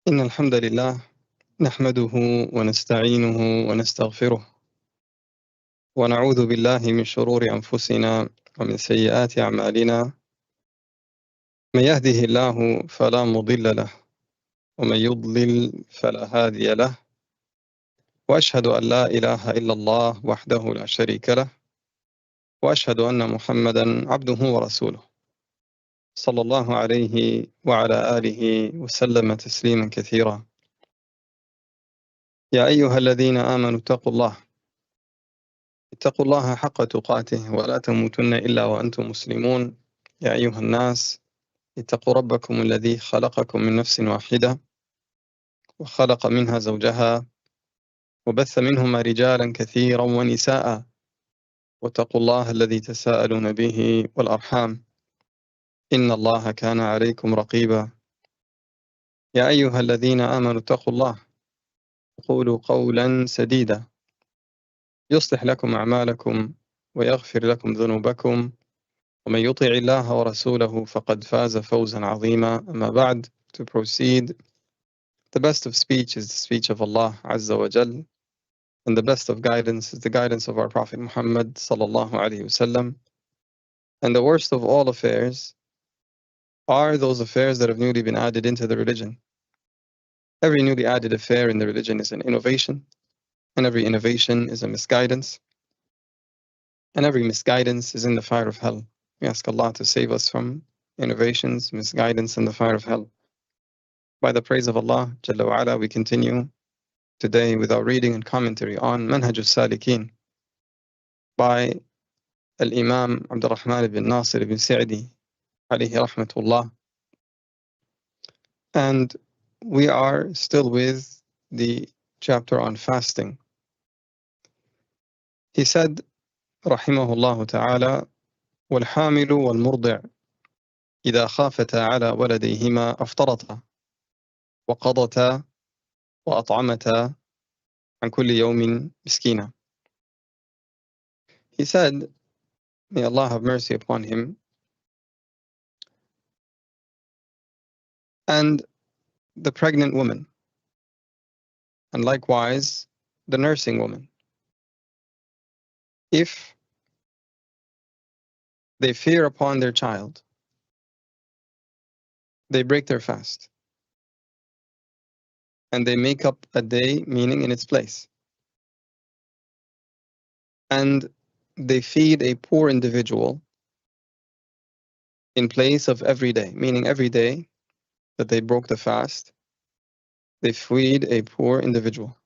إن الحمد لله نحمده ونستعينه ونستغفره ونعوذ بالله من شرور أنفسنا ومن سيئات أعمالنا. من يهده الله فلا مضل له ومن يضلل فلا هادي له، وأشهد أن لا إله إلا الله وحده لا شريك له، وأشهد أن محمدا عبده ورسوله صلى الله عليه وعلى آله وسلم تسليما كثيرا. يا أيها الذين آمنوا اتقوا الله حق تقاته ولا تموتن إلا وأنتم مسلمون. يا أيها الناس اتقوا ربكم الذي خلقكم من نفس واحدة وخلق منها زوجها وبث منهما رجالا كثيرا ونساء، واتقوا الله الذي تساءلون به والأرحام إن الله كان عليكم رقيبا. يا أيها الذين آمنوا اتقوا الله وقولوا قولا سديدا يصلح لكم أعمالكم ويغفر لكم ذنوبكم، ومن يطع الله ورسوله فقد فاز فوزا عظيما. أما بعد, to proceed, the best of speech is the speech of Allah Azza wa Jal, and the best of guidance is the guidance of our Prophet Muhammad sallallahu alaihi wasallam. And the worst of all affairs are those affairs that have newly been added into the religion. Every newly added affair in the religion is an innovation, and every innovation is a misguidance, and every misguidance is in the fire of hell. We ask Allah to save us from innovations, misguidance, and the fire of hell. By the praise of Allah Jalla wa Ala, we continue today with our reading and commentary on Manhaj as-Sālikīn by Al-Imam Abdul Rahman ibn Nasir ibn Sa'di alayhi rahmatullah. And we are still with the chapter on fasting. He said, rahimahullah ta'ala, وَالْحَامِلُ وَالْمُرْضِعُ إِذَا خَافَتَا عَلَى وَلَدَيْهِمَا أَفْطَرَتَا وَقَضَتَا وَأَطْعَمَتَا عَنْ كُلِّ يَوْمٍ مِسْكِينًا. He said, may Allah have mercy upon him, and the pregnant woman, and likewise the nursing woman, if they fear upon their child, they break their fast, and they make up a day, meaning in its place, and they feed a poor individual in place of every day, meaning every day that they broke the fast, they feed a poor individual.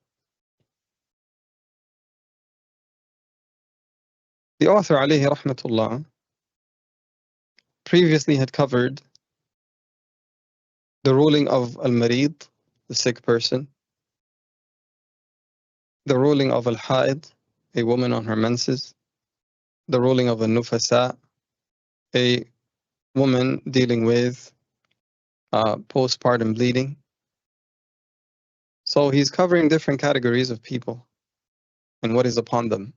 The author alayhi rahmatullah previously had covered the ruling of al-marid, the sick person, the ruling of al-haid, a woman on her menses, the ruling of al-nufasa, a woman dealing with postpartum bleeding. So he's covering different categories of people and what is upon them.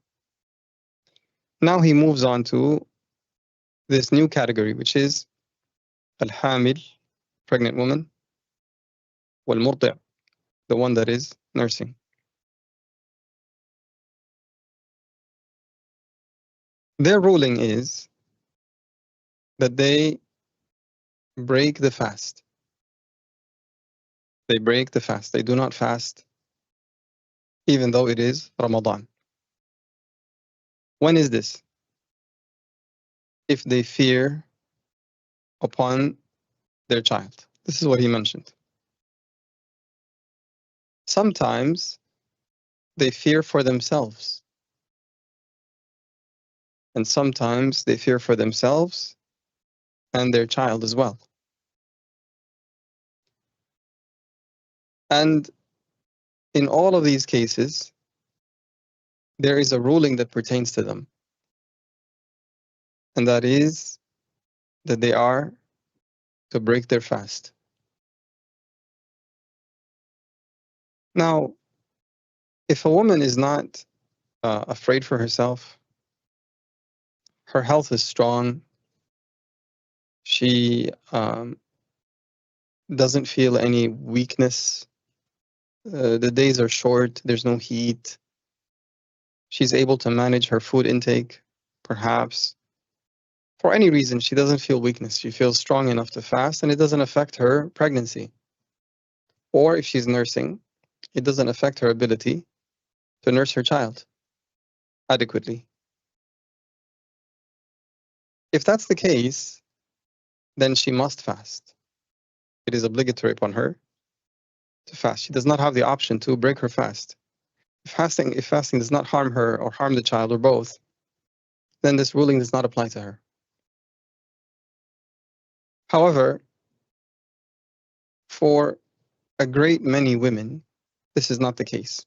Now he moves on to this new category, which is al-hamil, pregnant woman, wal-murdi', the one that is nursing. Their ruling is that they break the fast. They break the fast. They do not fast even though it is Ramadan. When is this? If they fear upon their child. This is what he mentioned. Sometimes they fear for themselves, and sometimes they fear for themselves and their child as well. And in all of these cases, there is a ruling that pertains to them, and that is that they are to break their fast. Now, if a woman is not afraid for herself, her health is strong, she doesn't feel any weakness. The days are short, there's no heat. She's able to manage her food intake, perhaps. For any reason, she doesn't feel weakness. She feels strong enough to fast, and it doesn't affect her pregnancy. Or if she's nursing, it doesn't affect her ability to nurse her child adequately. If that's the case, then she must fast. It is obligatory upon her to fast. She does not have the option to break her fast. If fasting does not harm her or harm the child or both, then this ruling does not apply to her. However, for a great many women, this is not the case.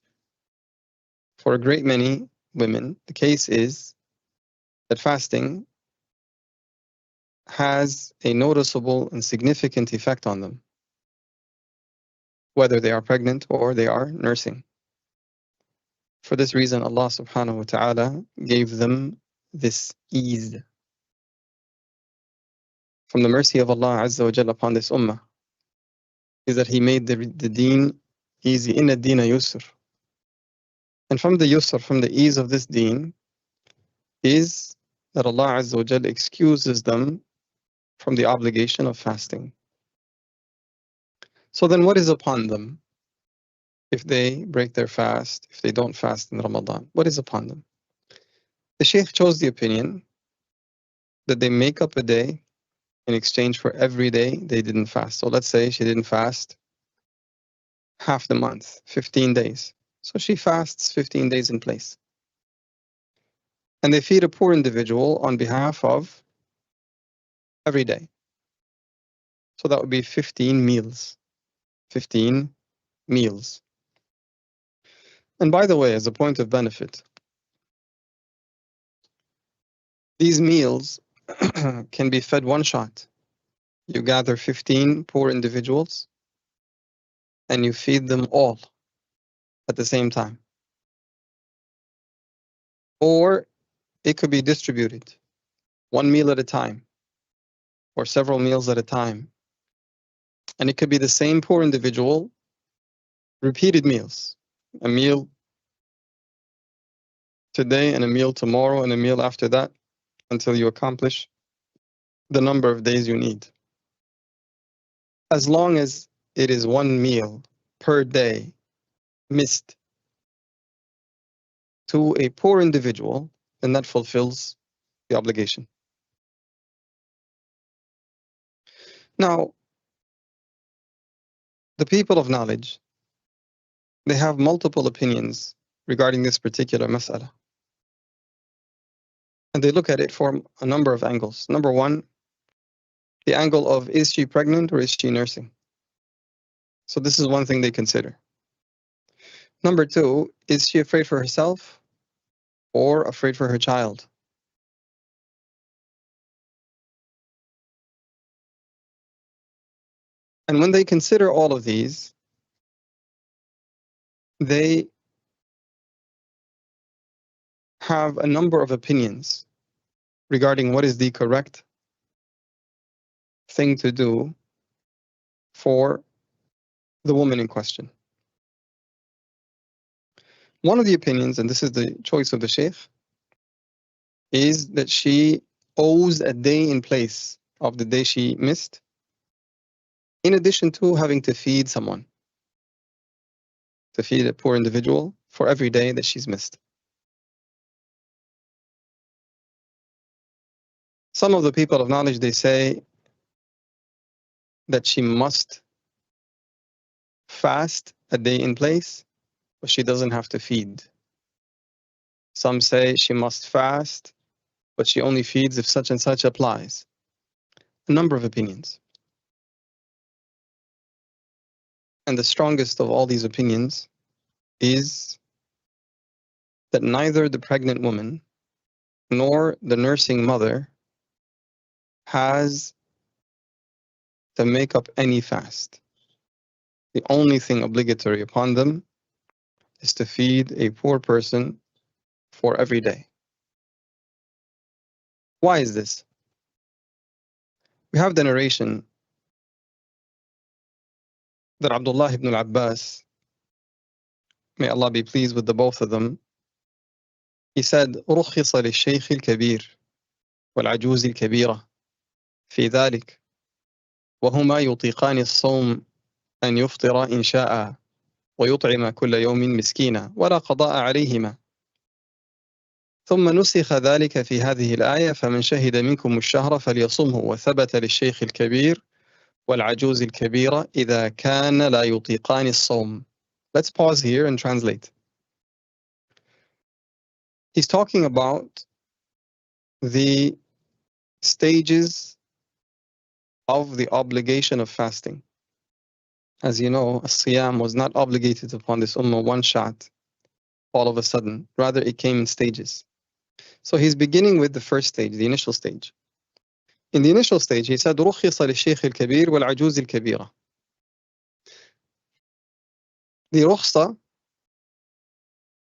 For a great many women, the case is that fasting has a noticeable and significant effect on them, whether they are pregnant or they are nursing. For this reason, Allah subhanahu wa ta'ala gave them this ease. From the mercy of Allah Azza wa Jalla upon this ummah is that He made the deen easy. Inna ad-deena yusr. And from the yusr, from the ease of this deen, is that Allah Azza wa Jalla excuses them from the obligation of fasting. So then what is upon them if they break their fast, if they don't fast in Ramadan? What is upon them? The Shaykh chose the opinion that they make up a day in exchange for every day they didn't fast. So let's say she didn't fast half the month, 15 days. So she fasts 15 days in place. And they feed a poor individual on behalf of every day. So that would be 15 meals. 15 meals. And by the way, as a point of benefit, these meals can be fed one shot. You gather 15 poor individuals and you feed them all at the same time. Or it could be distributed, one meal at a time, or several meals at a time. And it could be the same poor individual, repeated meals, a meal today and a meal tomorrow and a meal after that, until you accomplish the number of days you need. As long as it is one meal per day missed to a poor individual, then that fulfills the obligation. Now, the people of knowledge, they have multiple opinions regarding this particular mas'ala. And they look at it from a number of angles. Number one, the angle of, is she pregnant or is she nursing? So this is one thing they consider. Number two, is she afraid for herself or afraid for her child? And when they consider all of these, they have a number of opinions regarding what is the correct thing to do for the woman in question. One of the opinions, and this is the choice of the Shaykh, is that she owes a day in place of the day she missed, in addition to having to feed someone, to feed a poor individual for every day that she's missed. Some of the people of knowledge, they say that she must fast a day in place, but she doesn't have to feed. Some say she must fast, but she only feeds if such and such applies. A number of opinions. And the strongest of all these opinions is that neither the pregnant woman nor the nursing mother has to make up any fast. The only thing obligatory upon them is to feed a poor person for every day. Why is this? We have the narration that Abdullah ibn al-Abbas, may Allah be pleased with the both of them, he said, رخص للشيخ الكبير والعجوز الكبيرة في ذلك وهما يطيقان الصوم أن يفطر إن شاء ويطعم كل يوم مسكينا ولا قضاء عليهما ثم نسخ ذلك في هذه الآية فمن شهد منكم الشهر فليصمه وثبت للشيخ الكبير والعجوز الكبيرة إذا كان لا يطيقان الصوم. Let's pause here and translate. He's talking about the stages of the obligation of fasting. As you know, as-Siyam was not obligated upon this ummah one shot, all of a sudden. Rather, it came in stages. So he's beginning with the first stage, the initial stage. In the initial stage, he said, رُخِّصَ لِلشَّيْخِ الْكَبِيرِ وَالْعَجُوزِ الْكَبِيرَةِ. The rukhsa,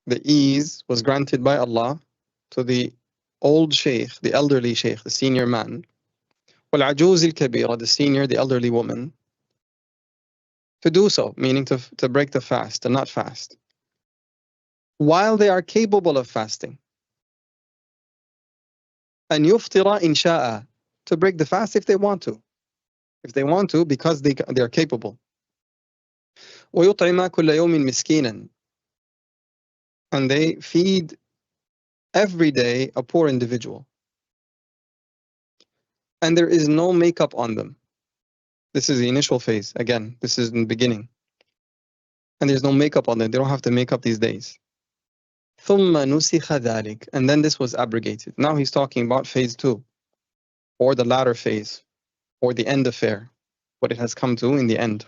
the ease, was granted by Allah to the old sheikh, the elderly sheikh, the senior man, وَالْعَجُوزِ الْكَبِيرَةِ, the senior, the elderly woman, to do so, meaning to break the fast, to not fast, while they are capable of fasting. أَنْ يُفْطِرَ إِنْ شَاءَ, to break the fast if they want to. If they want to, because they are capable. وَيُطْعِمَ كُلَّ يَوْمٍ مِسْكِينًا, and they feed every day a poor individual. And there is no makeup on them. This is the initial phase. Again, this is in the beginning. And there's no makeup on them. They don't have to make up these days. ثُمَّ نُسِخَ ذَلِكَ, and then this was abrogated. Now he's talking about phase 2, or the latter phase, or the end affair, what it has come to in the end.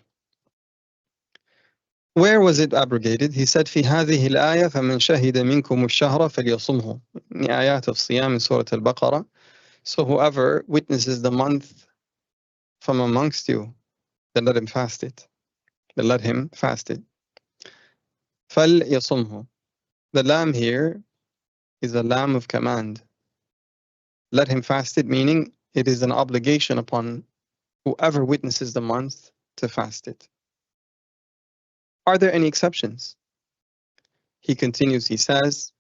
Where was it abrogated? He said, في هذه الآية فمن شهد منكم الشهر فليصمه. In the ayat of Siyam in Surah Al-Baqarah. So whoever witnesses the month from amongst you, then let him fast it. Then let him fast it. فليصمه. The lam here is a lam of command. Let him fast it, meaning it is an obligation upon whoever witnesses the month to fast it. Are there any exceptions? He continues, he says,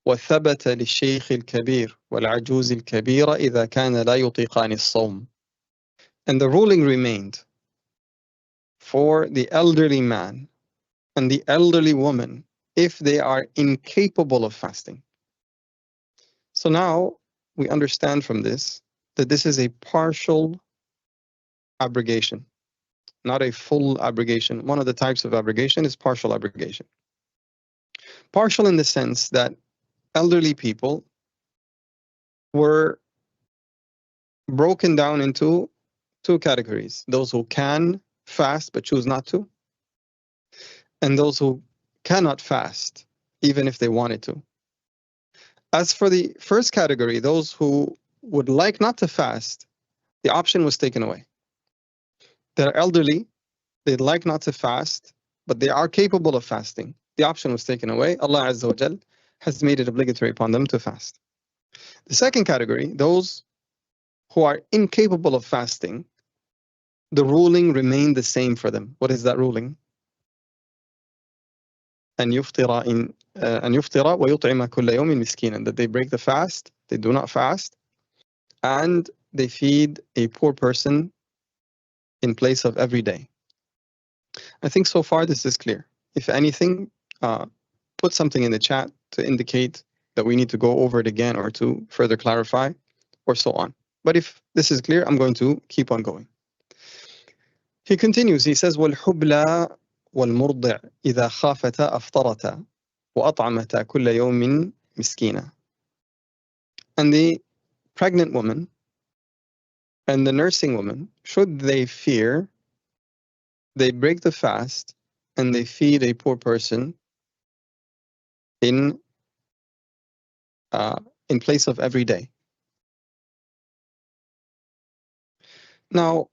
وَثَبَتَ لِلشَّيْخِ الْكَبِيرِ وَالْعَجُوزِ الْكَبِيرَ إِذَا كَانَ لَا يُطِيقَانِ الصَّوْمِ. And the ruling remained for the elderly man and the elderly woman if they are incapable of fasting. So now we understand from this that this is a partial abrogation, not a full abrogation. One of the types of abrogation is partial abrogation. Partial in the sense that elderly people were broken down into two categories: those who can fast but choose not to, and those who cannot fast even if they wanted to. As for the first category, those who would like not to fast, the option was taken away. They're elderly, they'd like not to fast, but they are capable of fasting. The option was taken away. Allah Azza wa Jal has made it obligatory upon them to fast. The second category, those who are incapable of fasting, the ruling remained the same for them. What is that ruling? أن يفطر ويطعم كل يوم مسكينا, that they break the fast, they do not fast, and they feed a poor person in place of every day. I think so far this is clear. If anything, put something in the chat to indicate that we need to go over it again or to further clarify or so on. But if this is clear, I'm going to keep on going. He continues, he says, وَالْحُبْلَى وَالْمُرْضِعْ إِذَا خَافَتَا أَفْطَرَتَا وَأَطْعَمَتَا كُلَّ يَوْمٍ مِسْكِينًا. And the pregnant woman and the nursing woman, should they fear, they break the fast and they feed a poor person in place of every day. Now,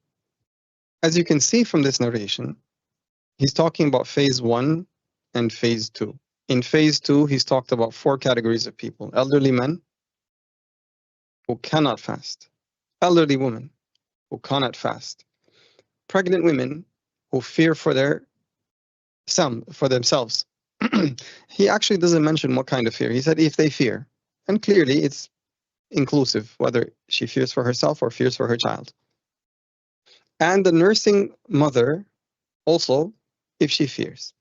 as you can see from this narration, he's talking about phase 1 and phase 2. In phase 2, he's talked about 4 categories of people: elderly men who cannot fast, elderly women who cannot fast, pregnant women who fear for themselves. He actually doesn't mention what kind of fear. He said if they fear. And clearly it's inclusive, whether she fears for herself or fears for her child. And the nursing mother also, if she fears.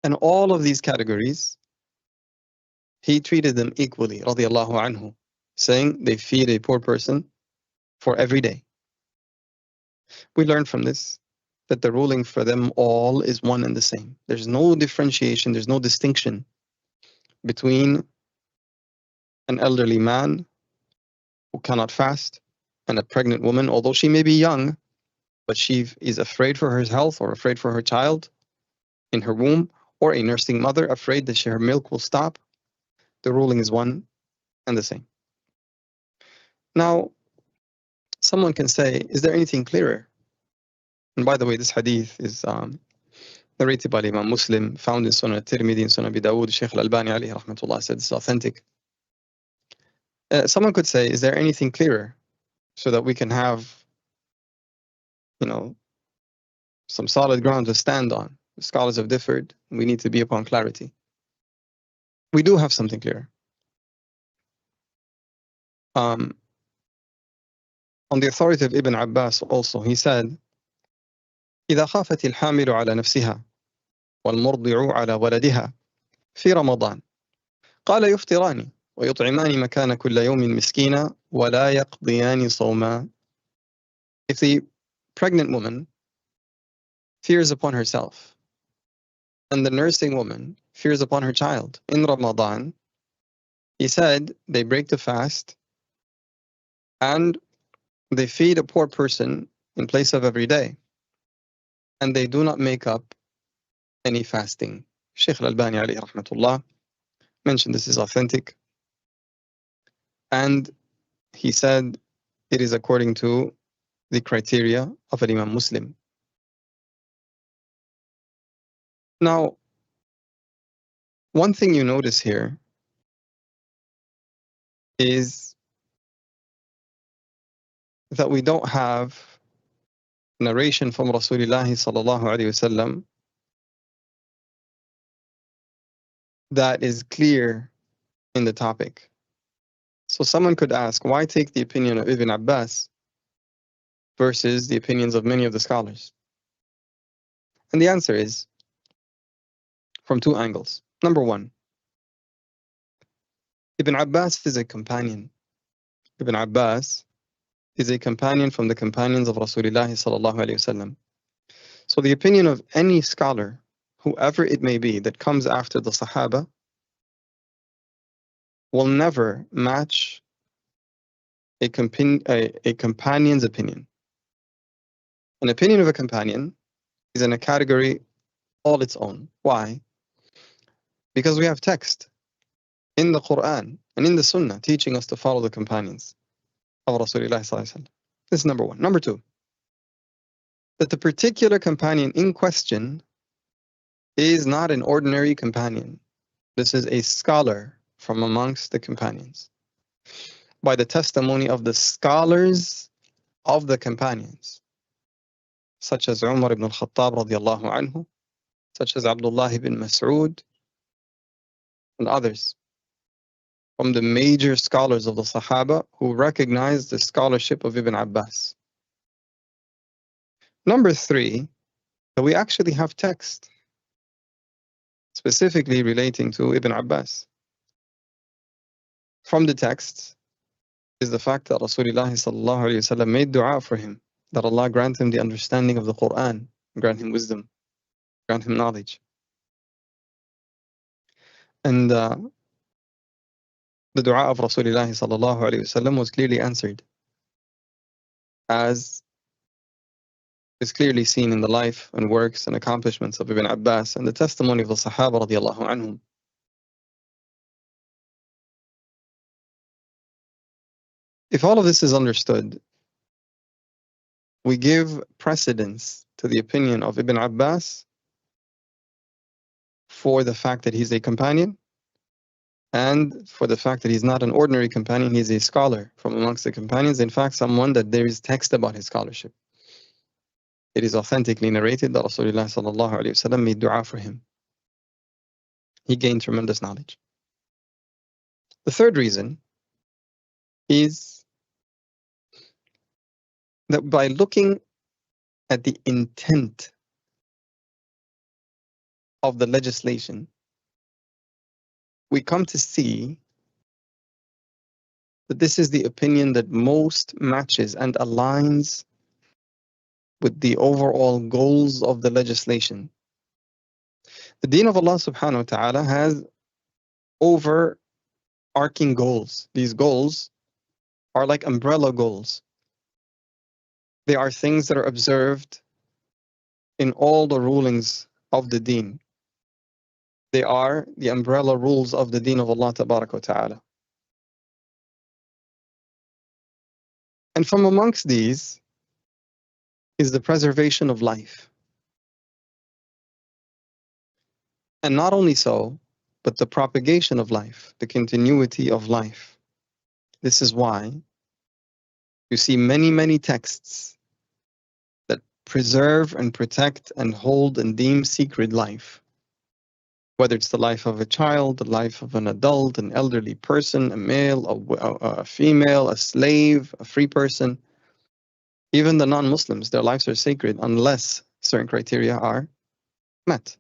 And all of these categories, he treated them equally, radiallahu anhu, saying they feed a poor person for every day. We learn from this that the ruling for them all is one and the same. There's no differentiation, there's no distinction between an elderly man who cannot fast and a pregnant woman, although she may be young, but she is afraid for her health or afraid for her child in her womb, or a nursing mother afraid that her milk will stop. The ruling is one and the same. Now, someone can say, is there anything clearer? And by the way, this hadith is narrated by Imam Muslim, found in Sunan al-Tirmidhi, in Sunan Abi Dawud. Shaykh Al-Albani alayhi rahmatullah said it's authentic. Someone could say, is there anything clearer so that we can have, some solid ground to stand on? The scholars have differed. We need to be upon clarity. We do have something clearer. On the authority of Ibn Abbas also, he said, إذا خافت الحامل على نفسها والمرضع على ولدها في رمضان قال يفطران ويطعمان مكان كل يوم مسكينا ولا يقضيان صوما. If the pregnant woman fears upon herself and the nursing woman fears upon her child in Ramadan, he said they break the fast and they feed a poor person in place of every day, and they do not make up any fasting. Shaykh Al-Albani alayhi rahmatullah mentioned this is authentic, and he said it is according to the criteria of an Imam Muslim. Now, one thing you notice here is that we don't have narration from Rasulullah sallallahu alaihi wasallam that is clear in the topic. So someone could ask, why take the opinion of Ibn Abbas versus the opinions of many of the scholars? And the answer is from two angles. Number one, Ibn Abbas is a companion. Ibn Abbas is a companion from the companions of Rasulullah sallallahu alaihi wasallam. So the opinion of any scholar, whoever it may be, that comes after the Sahaba will never match a companion's opinion. An opinion of a companion is in a category all its own. Why? Because we have text in the Quran and in the Sunnah teaching us to follow the companions of Rasulullah sallallahu alaihi wasallam. This is number one. Number two, that the particular companion in question is not an ordinary companion. This is a scholar from amongst the companions, by the testimony of the scholars of the companions, such as Umar ibn Al-Khattab radiallahu anhu, such as Abdullah ibn Mas'ud, and others from the major scholars of the Sahaba who recognized the scholarship of Ibn Abbas. Number three, that we actually have text specifically relating to Ibn Abbas. From the text is the fact that Rasulullah sallallahu alaihi wasallam made dua for him, that Allah grant him the understanding of the Quran, grant him wisdom, grant him knowledge. And the dua of Rasulullah sallallahu alaihi wasallam was clearly answered, as is clearly seen in the life and works and accomplishments of Ibn Abbas and the testimony of the Sahaba radiallahu anhum. If all of this is understood, we give precedence to the opinion of Ibn Abbas for the fact that he's a companion, and for the fact that he's not an ordinary companion, he's a scholar from amongst the companions. In fact, someone that there is text about his scholarship. It is authentically narrated that Rasulullah sallallahu alayhi wa sallam made dua for him. He gained tremendous knowledge. The third reason is that by looking at the intent of the legislation, we come to see that this is the opinion that most matches and aligns with the overall goals of the legislation. The deen of Allah subhanahu wa ta'ala has overarching goals. These goals are like umbrella goals. They are things that are observed in all the rulings of the deen. They are the umbrella rules of the deen of Allah tabarak wa ta'ala. And from amongst these is the preservation of life. And not only so, but the propagation of life, the continuity of life. This is why you see many, many texts that preserve and protect and hold and deem secret life. Whether it's the life of a child, the life of an adult, an elderly person, a male, a female, a slave, a free person. Even the non-Muslims, their lives are sacred unless certain criteria are met.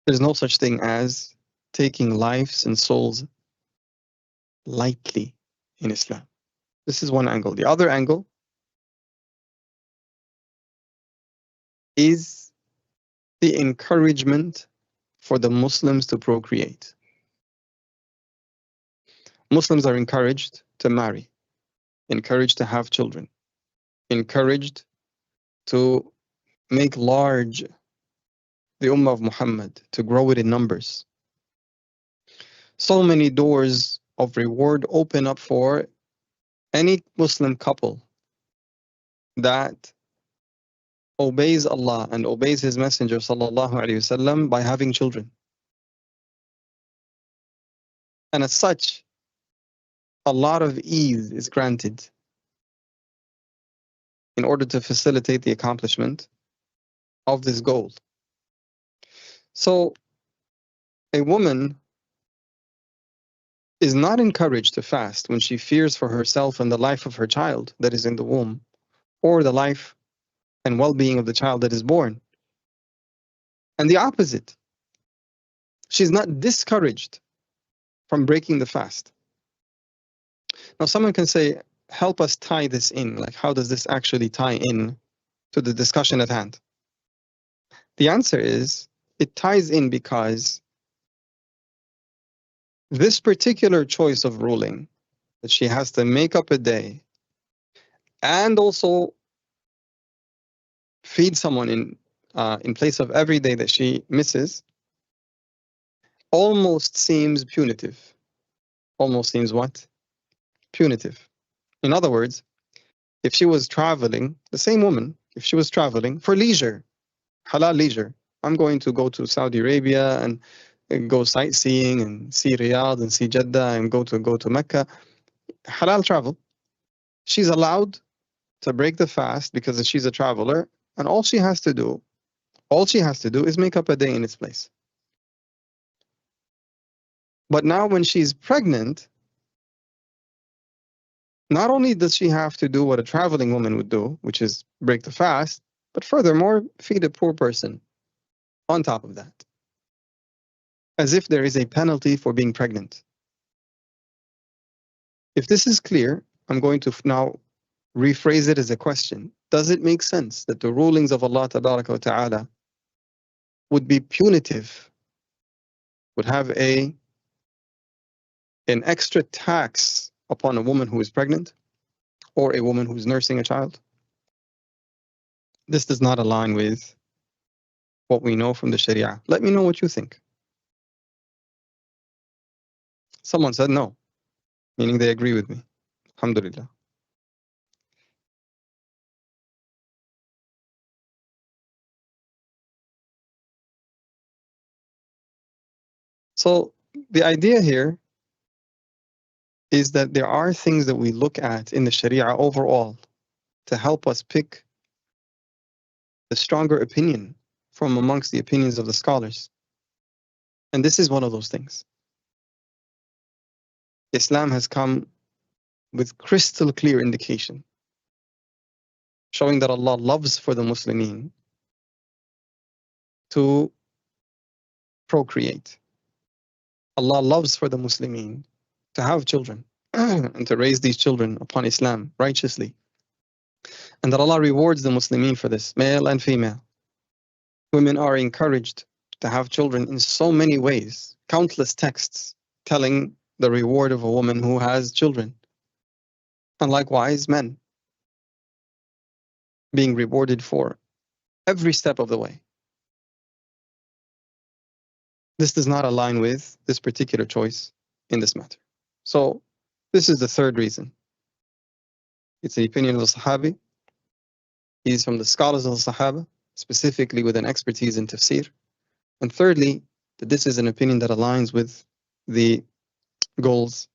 There's no such thing as taking lives and souls lightly in Islam. This is one angle. The other angle is the encouragement for the Muslims to procreate. Muslims are encouraged to marry, encouraged to have children, encouraged to make large the Ummah of Muhammad, to grow it in numbers. So many doors of reward open up for any Muslim couple that obeys Allah and obeys His Messenger sallallahu alaihi wasallam by having children. And as such, a lot of ease is granted in order to facilitate the accomplishment of this goal. So a woman is not encouraged to fast when she fears for herself and the life of her child that is in the womb, or the life and well-being of the child that is born. And the opposite. She's not discouraged from breaking the fast. Now someone can say, help us tie this in. Like, how does this actually tie in to the discussion at hand? The answer is, it ties in because this particular choice of ruling, that she has to make up a day and also feed someone in place of every day that she misses, almost seems punitive. Almost seems what? Punitive. In other words, if she was traveling, the same woman, if she was traveling for leisure, halal leisure, I'm going to go to Saudi Arabia and go sightseeing and see Riyadh and see Jeddah and go to Mecca, halal travel. She's allowed to break the fast because she's a traveler, and all she has to do is make up a day in its place. But now when she's pregnant, not only does she have to do what a traveling woman would do, which is break the fast, but furthermore, feed a poor person on top of that. As if there is a penalty for being pregnant. If this is clear, I'm going to now rephrase it as a question. Does it make sense that the rulings of Allah Tabaraka wa Ta'ala would be punitive, would have an extra tax upon a woman who is pregnant or a woman who is nursing a child? This does not align with what we know from the Sharia. Let me know what you think. Someone said no, meaning they agree with me. Alhamdulillah. So the idea here is that there are things that we look at in the Sharia overall to help us pick the stronger opinion from amongst the opinions of the scholars. And this is one of those things. Islam has come with crystal clear indication, showing that Allah loves for the Muslimin to procreate. Allah loves for the Muslimin to have children and to raise these children upon Islam righteously. And that Allah rewards the Muslimin for this, male and female. Women are encouraged to have children in so many ways, countless texts telling the reward of a woman who has children. And likewise, men being rewarded for every step of the way. This does not align with this particular choice in this matter. So this is the third reason. It's the opinion of the Sahabi. He's from the scholars of the Sahaba, specifically with an expertise in tafsir. And thirdly, that this is an opinion that aligns with the goals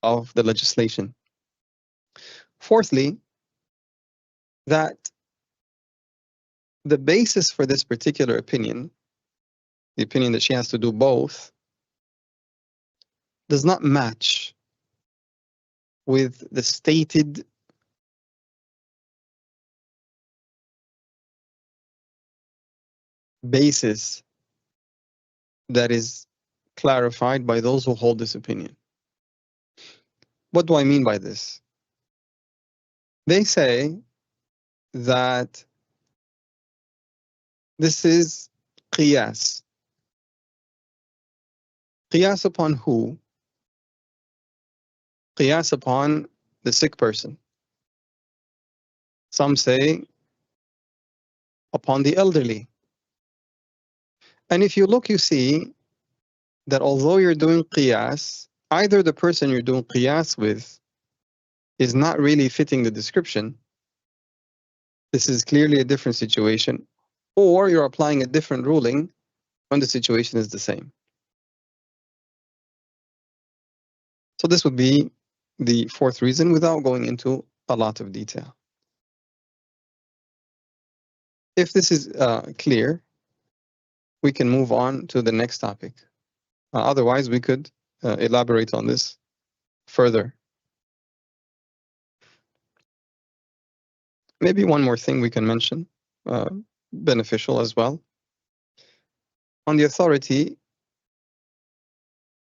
of the legislation. Fourthly, that the basis for this particular opinion, the opinion that she has to do both, does not match with the stated basis that is clarified by those who hold this opinion. What do I mean by this? They say that this is qiyas. Qiyas upon who? Qiyas upon the sick person. Some say upon the elderly. And if you look, you see that although you're doing qiyas, either the person you're doing qiyas with is not really fitting the description. This is clearly a different situation, or you're applying a different ruling when the situation is the same. So this would be the fourth reason without going into a lot of detail. If this is clear, we can move on to the next topic. Otherwise, we could elaborate on this further. Maybe one more thing we can mention, beneficial as well. On the authority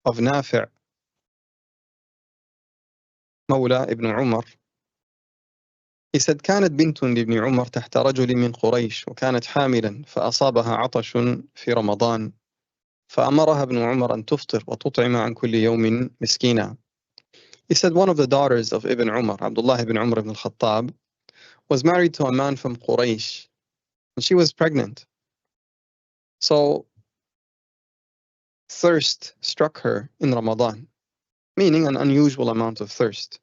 of Nafi' Mawla ibn Umar, he said, كانت بنت لابن عمر تحت رجل من قريش وكانت حاملا فأصابها عطش في رمضان فأمرها ابن عمر أن تفطر وتطعم عن كل يوم مسكينا. He said one of the daughters of Ibn Umar, Abdullah ibn Umar ibn Al-Khattab, was married to a man from Quraysh and she was pregnant. So thirst struck her in Ramadan, meaning an unusual amount of thirst,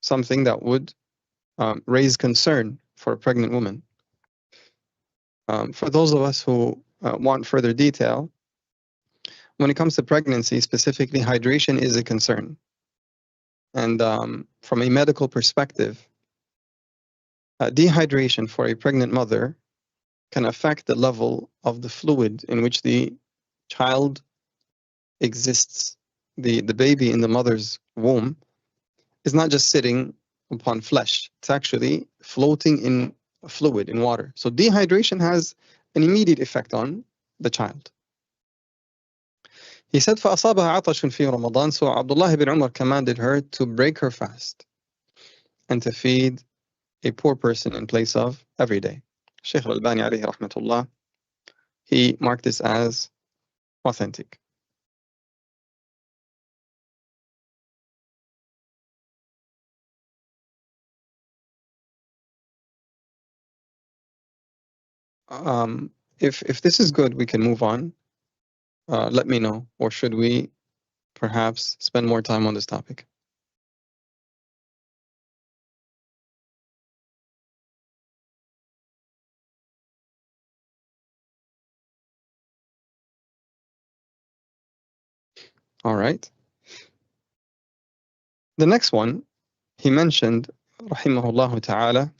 something that would raise concern for a pregnant woman. For those of us who want further detail, when it comes to pregnancy, specifically hydration is a concern. And from a medical perspective, dehydration for a pregnant mother can affect the level of the fluid in which the child exists. The baby in the mother's womb is not just sitting upon flesh, it's actually floating in fluid, in water. So dehydration has an immediate effect on the child. He said, فَأَصَابَهَا عَطَشٌ فِي رَمَضَانَ. So Abdullah ibn Umar commanded her to break her fast and to feed a poor person in place of every day. Shaykh al-Albani alayhi rahmatullah, he marked this as authentic. If this is good, we can move on. Let me know, or should we perhaps spend more time on this topic? All right. The next one, he mentioned rahimahullah ta'ala,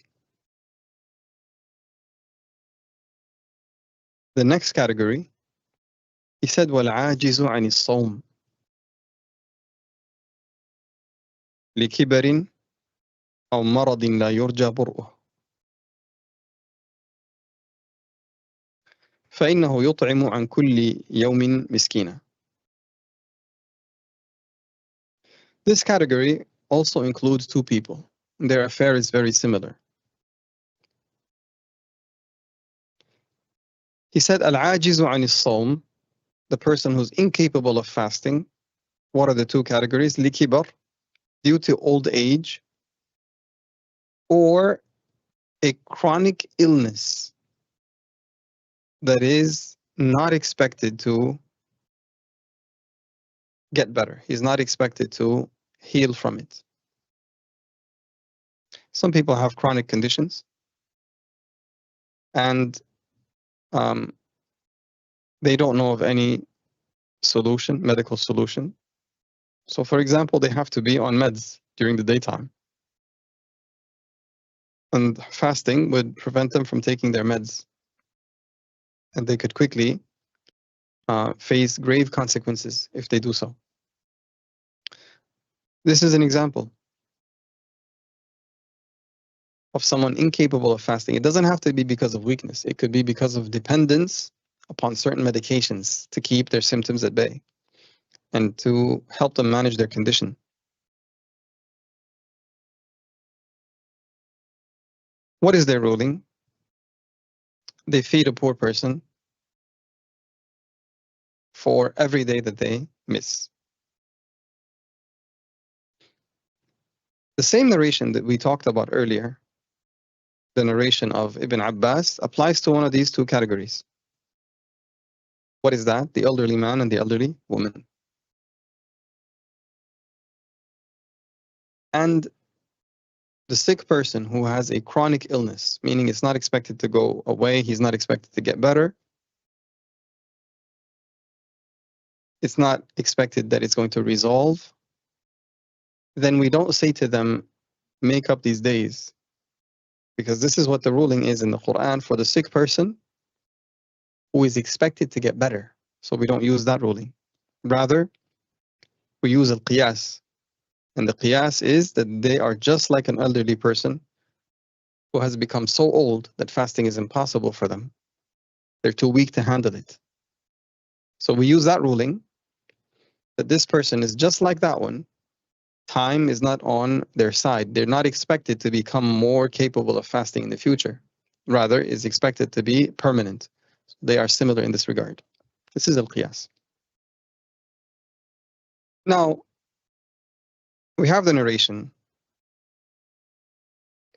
the next category, he said, وَالْعَاجِزُ عَنِ الصَّوْمِ لِكِبَرٍ أَوْ مَرَضٍ لَا يُرْجَى بُرْؤُهُ فإنه يطعم عن كل يوم مسكينا. This category also includes two people. Their affair is very similar. He said, Al-Ajizu عن الصوم, the person who's incapable of fasting. What are the two categories? Likibar, due to old age, or a chronic illness that is not expected to get better. He's not expected to heal from it. Some people have chronic conditions, and they don't know of any solution, medical solution. So, for example, they have to be on meds during the daytime. And fasting would prevent them from taking their meds. And they could quickly face grave consequences if they do so. This is an example of someone incapable of fasting. It doesn't have to be because of weakness. It could be because of dependence upon certain medications to keep their symptoms at bay and to help them manage their condition. What is their ruling? They feed a poor person for every day that they miss. The same narration that we talked about earlier, the narration of Ibn Abbas, applies to one of these two categories. What is that? The elderly man and the elderly woman. And the sick person who has a chronic illness, meaning it's not expected to go away, he's not expected to get better. It's not expected that it's going to resolve. Then we don't say to them, make up these days. Because this is what the ruling is in the Quran for the sick person who is expected to get better. So we don't use that ruling. Rather, we use al-qiyas. And the qiyas is that they are just like an elderly person who has become so old that fasting is impossible for them. They're too weak to handle it. So we use that ruling that this person is just like that one. Time is not on their side. They're not expected to become more capable of fasting in the future. Rather, is expected to be permanent. They are similar in this regard. This is al-qiyas. Now, we have the narration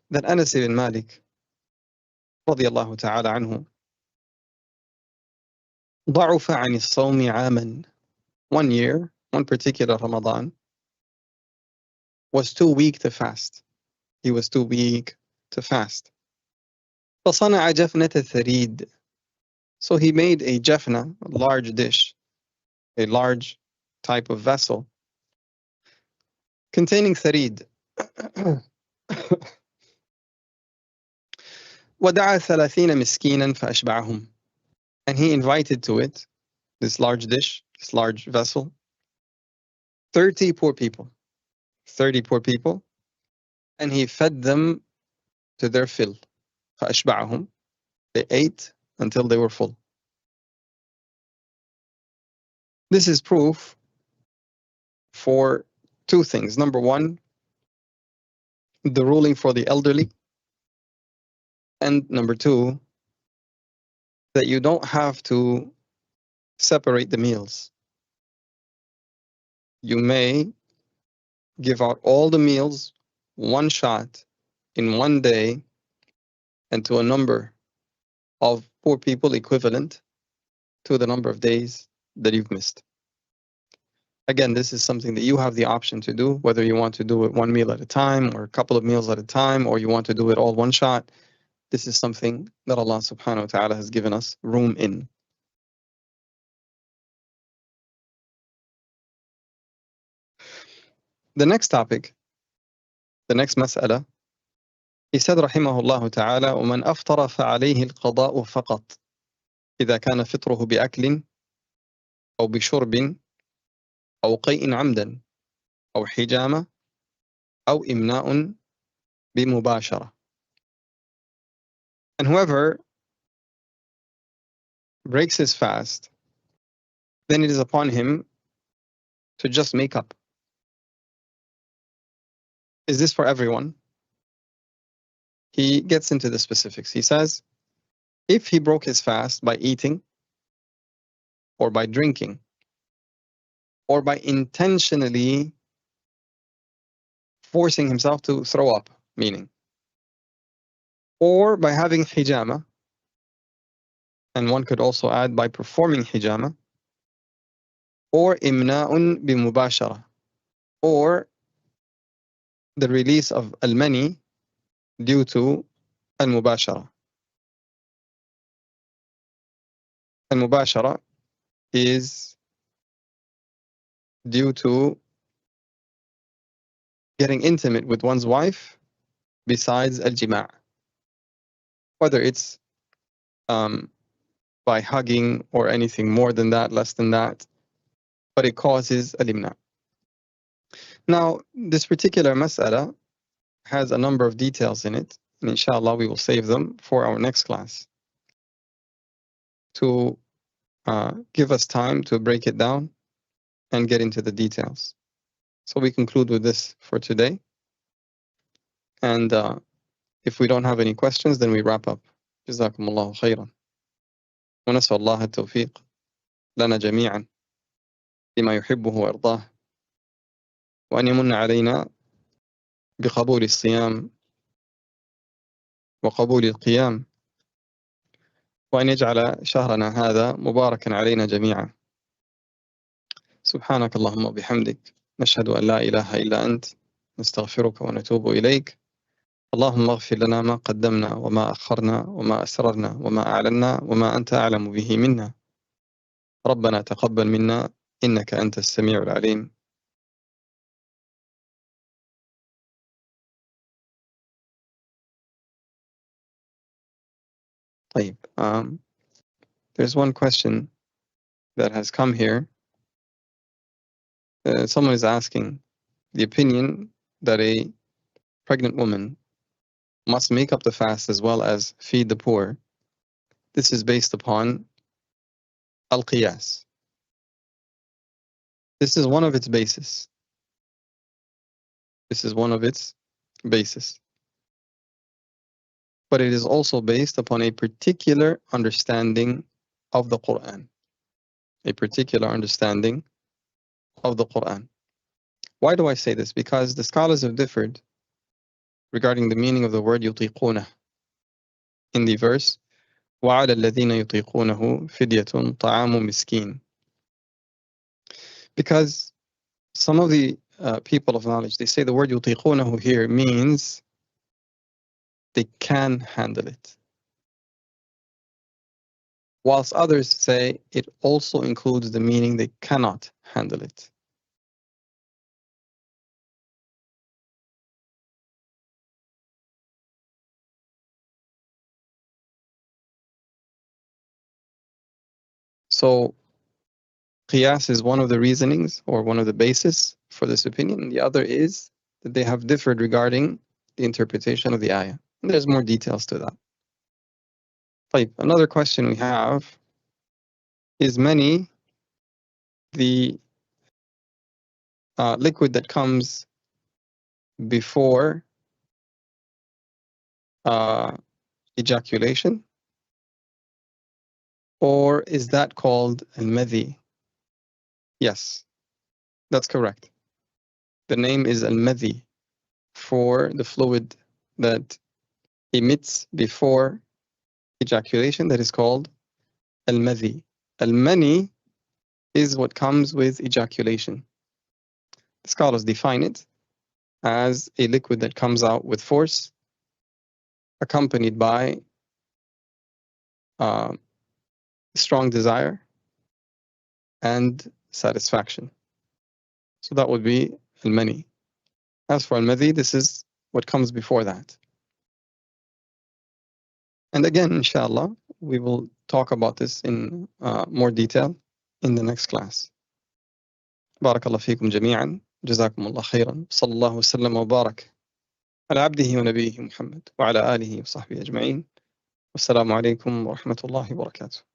that Anas ibn Malik, radiyallahu ta'ala anhu, ضعف عن الصوم عاما. 1 year, one particular Ramadan, was too weak to fast. He was too weak to fast. فصنع جفنة ثريد. So he made a jafna, a large dish, a large type of vessel, containing tharid. ودعا 30 مسكينا فأشبعهم. And he invited to it, this large dish, this large vessel, 30 poor people. 30 poor people, and he fed them to their fill. فأشبعهم. They ate until they were full. This is proof for two things. Number one, the ruling for the elderly. And number two, that you don't have to separate the meals. You may give out all the meals one shot in one day and to a number of poor people equivalent to the number of days that you've missed. Again, this is something that you have the option to do, whether you want to do it one meal at a time or a couple of meals at a time, or you want to do it all one shot. This is something that Allah subhanahu wa ta'ala has given us room in. The next topic, the next mas'ala, He said رحمه الله تعالى ومن أفطر فعليه القضاء فقط إذا كان فطره بأكل أو بشرب أو قيء عمدا أو حجامة أو إمناء بمباشرة. And whoever breaks his fast, then it is upon him to just make up. Is this for everyone? He gets into the specifics. He says, if he broke his fast by eating or by drinking or by intentionally forcing himself to throw up, meaning, or by having hijama, and one could also add by performing hijama, or imna'un bimubashara, or the release of al-mani due to al-mubashara. Al-mubashara is due to getting intimate with one's wife besides al-jima', whether it's by hugging or anything more than that, less than that, but it causes al-imna'. Now, this particular mas'ala has a number of details in it, and inshallah we will save them for our next class to give us time to break it down and get into the details. So we conclude with this for today, and if we don't have any questions, then we wrap up. Jazaikum-Allahu khaira. ونسأل الله التوفيق لنا جميعا لما يحبه ويرضاه وأن يمن علينا بقبول الصيام وقبول القيام وأن يجعل شهرنا هذا مباركا علينا جميعا. سبحانك اللهم وبحمدك نشهد أن لا إله إلا أنت نستغفرك ونتوب إليك. اللهم اغفر لنا ما قدمنا وما أخرنا وما أسررنا وما أعلنا وما أنت أعلم به منا. ربنا تقبل منا إنك أنت السميع العليم. طيب, there's one question that has come here. Someone is asking the opinion that a pregnant woman must make up the fast as well as feed the poor. This is based upon al-qiyas. This is one of its bases. This is one of its bases. But it is also based upon a particular understanding of the Quran. A particular understanding of the Quran. Why do I say this? Because the scholars have differed regarding the meaning of the word يطيقونه in the verse وعلى الذين يطيقونه فدية طعام مسكين. Because some of the people of knowledge, they say the word يطيقونه here means they can handle it, whilst others say it also includes the meaning they cannot handle it. So qiyas is one of the reasonings or one of the bases for this opinion. The other is that they have differed regarding the interpretation of the ayah. And there's more details to that. Another question we have is many the liquid that comes before ejaculation, or is that called al-madhi? Yes, that's correct. The name is al-madhi for the fluid that emits before ejaculation, that is called al-madhi. Al-mani is what comes with ejaculation. The scholars define it as a liquid that comes out with force, accompanied by strong desire and satisfaction. So that would be al-mani. As for al-madhi, this is what comes before that. And again, inshallah, we will talk about this in more detail in the next class. بارك الله فيكم جميعا. جزاكم الله خيرا. صلى الله وسلم وبارك على عبده ونبيه محمد وعلى آله وصحبه أجمعين. والسلام عليكم ورحمة الله وبركاته.